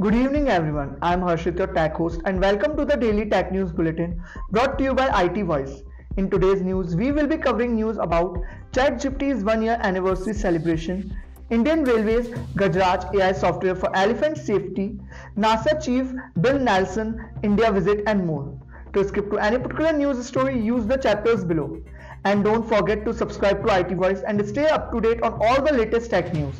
Good evening everyone, I am Harshit, your tech host, and welcome to the Daily Tech News Bulletin brought to you by IT Voice. In today's news, we will be covering news about ChatGPT's 1-year anniversary celebration, Indian Railways Gajraj AI software for elephant safety, NASA Chief Bill Nelson India visit and more. To skip to any particular news story, use the chapters below. And don't forget to subscribe to IT Voice and stay up to date on all the latest tech news.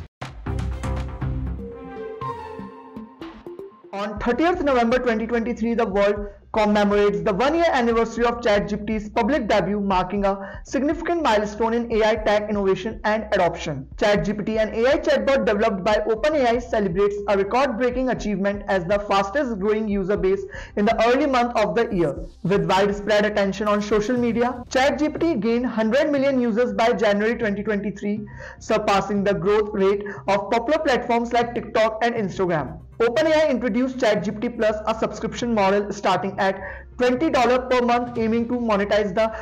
On 30th November 2023, the world commemorates the 1-year anniversary of ChatGPT's public debut, marking a significant milestone in AI tech innovation and adoption. ChatGPT, an AI chatbot developed by OpenAI, celebrates a record-breaking achievement as the fastest-growing user base in the early month of the year. With widespread attention on social media, ChatGPT gained 100 million users by January 2023, surpassing the growth rate of popular platforms like TikTok and Instagram. OpenAI introduced ChatGPT Plus, a subscription model starting at $20 per month, aiming to monetize the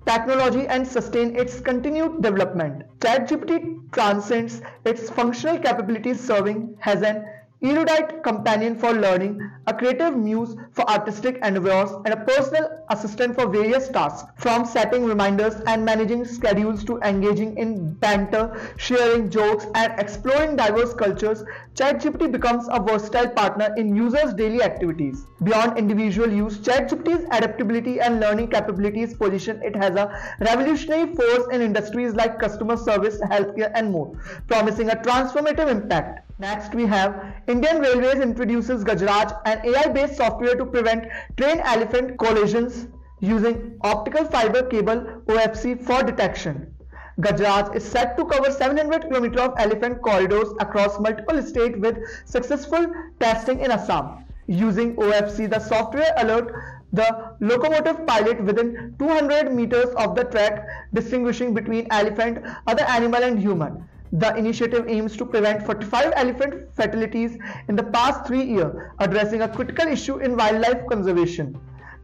technology and sustain its continued development. ChatGPT transcends its functional capabilities, serving as an erudite companion for learning, a creative muse for artistic endeavors, and a personal assistant for various tasks. From setting reminders and managing schedules to engaging in banter, sharing jokes, and exploring diverse cultures, ChatGPT becomes a versatile partner in users' daily activities. Beyond individual use, ChatGPT's adaptability and learning capabilities position it as a revolutionary force in industries like customer service, healthcare, and more, promising a transformative impact. Next, we have Indian Railways introduces Gajraj, an AI-based software to prevent train-elephant collisions using optical fiber cable OFC for detection. Gajraj is set to cover 700 km of elephant corridors across multiple states with successful testing in Assam. Using OFC, the software alerts the locomotive pilot within 200 meters of the track, distinguishing between elephant, other animal, and human. The initiative aims to prevent 45 elephant fatalities in the past 3 years, addressing a critical issue in wildlife conservation.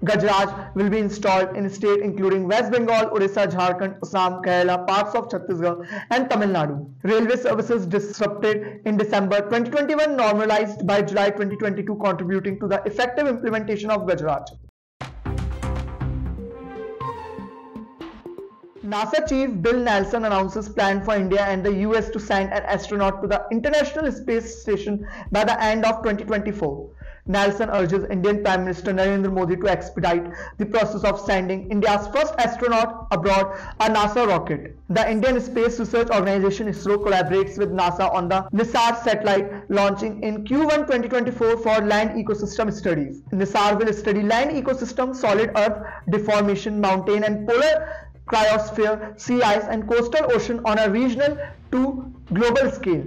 Gajraj will be installed in states including West Bengal, Odisha, Jharkhand, Assam, Kerala, parts of Chhattisgarh, and Tamil Nadu. Railway services disrupted in December 2021 normalized by July 2022, contributing to the effective implementation of Gajraj. NASA Chief Bill Nelson announces plan for India and the US to send an astronaut to the International Space Station by the end of 2024. Nelson urges Indian Prime Minister Narendra Modi to expedite the process of sending India's first astronaut aboard a NASA rocket. The Indian Space Research Organization ISRO collaborates with NASA on the NISAR satellite launching in Q1 2024 for land ecosystem studies. NISAR will study land ecosystem, solid earth deformation, mountain and polar cryosphere, sea ice, and coastal ocean on a regional to global scale.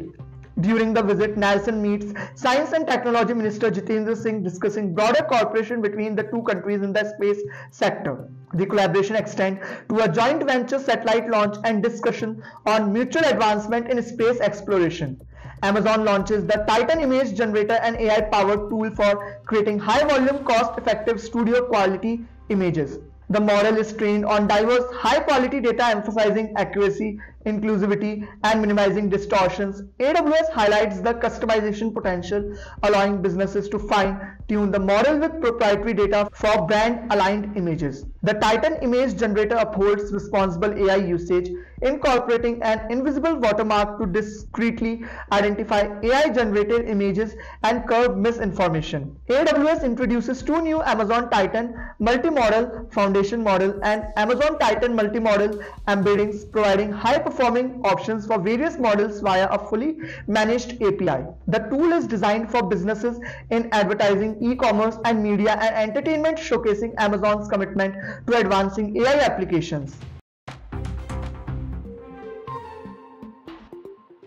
During the visit, Nelson meets Science and Technology Minister Jitendra Singh, discussing broader cooperation between the two countries in the space sector. The collaboration extends to a joint venture satellite launch and discussion on mutual advancement in space exploration. Amazon launches the Titan Image Generator, an AI-powered tool for creating high-volume, cost-effective studio-quality images. The model is trained on diverse, high-quality data, emphasizing accuracy, inclusivity, and minimizing distortions. AWS highlights the customization potential, allowing businesses to fine-tune the model with proprietary data for brand-aligned images. The Titan Image Generator upholds responsible AI usage, incorporating an invisible watermark to discreetly identify AI-generated images and curb misinformation. AWS introduces 2 new Amazon Titan Multi-Model Foundation Model and Amazon Titan Multi-Model Embeddings, providing high-performing options for various models via a fully managed API. The tool is designed for businesses in advertising, e-commerce, and media and entertainment, showcasing Amazon's commitment to advancing AI applications.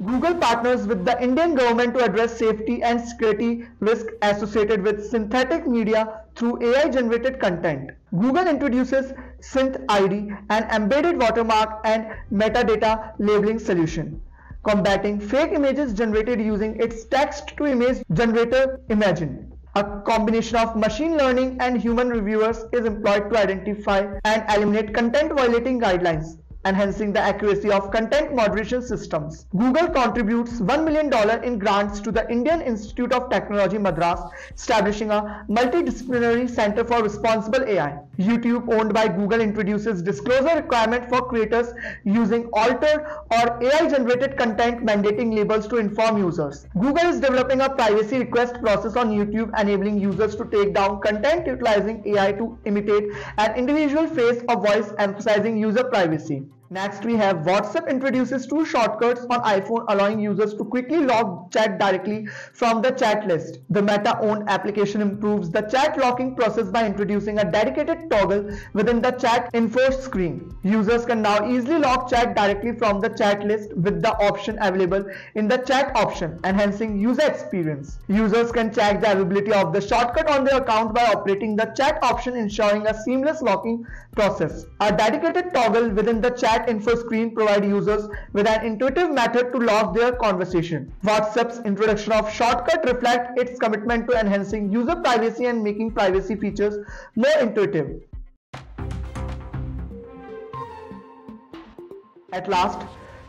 Google partners with the Indian government to address safety and security risks associated with synthetic media through AI-generated content. Google introduces SynthID, an embedded watermark and metadata labeling solution, combating fake images generated using its text-to-image generator Imagen. A combination of machine learning and human reviewers is employed to identify and eliminate content violating guidelines. enhancing the accuracy of content moderation systems. Google contributes $1 million in grants to the Indian Institute of Technology Madras, establishing a multidisciplinary center for responsible AI. YouTube, owned by Google, introduces disclosure requirement for creators using altered or AI-generated content, mandating labels to inform users. Google is developing a privacy request process on YouTube, enabling users to take down content utilizing AI to imitate an individual face or voice, emphasizing user privacy. Next, we have WhatsApp introduces 2 shortcuts on iPhone, allowing users to quickly log chat directly from the chat list. The Meta-owned application improves the chat locking process by introducing a dedicated toggle within the chat info screen. Users can now easily log chat directly from the chat list with the option available in the chat option, enhancing user experience. Users can check the availability of the shortcut on their account by operating the chat option, ensuring a seamless locking process. A dedicated toggle within the chat info screen provides users with an intuitive method to log their conversation. WhatsApp's introduction of shortcut reflects its commitment to enhancing user privacy and making privacy features more intuitive. At last,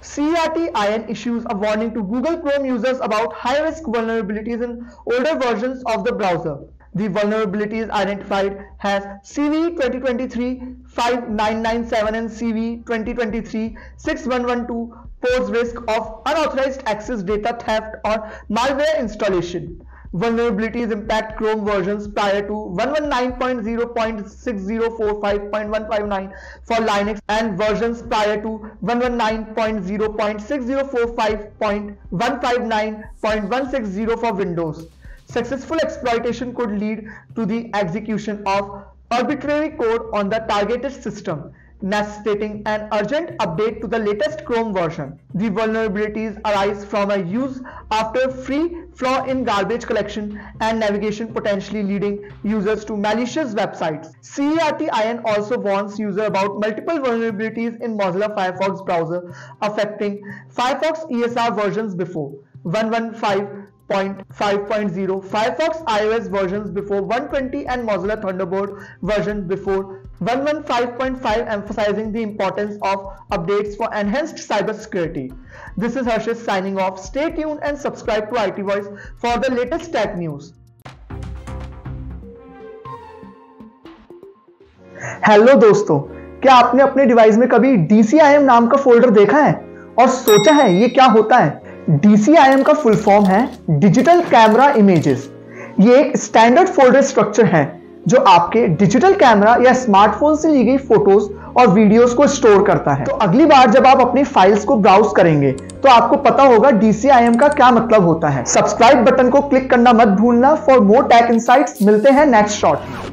CERT-IN issues a warning to Google Chrome users about high-risk vulnerabilities in older versions of the browser. The vulnerabilities identified as CVE 2023-5997 and CVE 2023-6112 pose risk of unauthorized access, data theft, or malware installation. Vulnerabilities impact Chrome versions prior to 119.0.6045.159 for Linux and versions prior to 119.0.6045.159.160 for Windows. Successful exploitation could lead to the execution of arbitrary code on the targeted system, necessitating an urgent update to the latest Chrome version. The vulnerabilities arise from a use after free flaw in garbage collection and navigation, potentially leading users to malicious websites. CERT-IN also warns users about multiple vulnerabilities in Mozilla Firefox browser affecting Firefox ESR versions before 115.5.0, Firefox iOS versions before 120, and Mozilla Thunderbird version before 115.5, emphasizing the importance of updates for enhanced cybersecurity. This is Harshit signing off. Stay tuned and subscribe to IT Voice for the latest tech news. Hello दोस्तों, क्या आपने अपने device में कभी DCIM नाम का folder देखा है और सोचा है ये क्या होता है? DCIM का फुल फॉर्म है डिजिटल कैमरा इमेजेस। ये एक स्टैंडर्ड फोल्डर स्ट्रक्चर है जो आपके डिजिटल कैमरा या स्मार्टफोन से ली गई फोटोज और वीडियोस को स्टोर करता है। तो अगली बार जब आप अपनी फाइल्स को ब्राउज करेंगे तो आपको पता होगा DCIM का क्या मतलब होता है। सब्सक्राइब बटन को क्लिक करना मत भूलना फॉर मोर टेक इनसाइट्स। मिलते हैं नेक्स्ट शॉट में।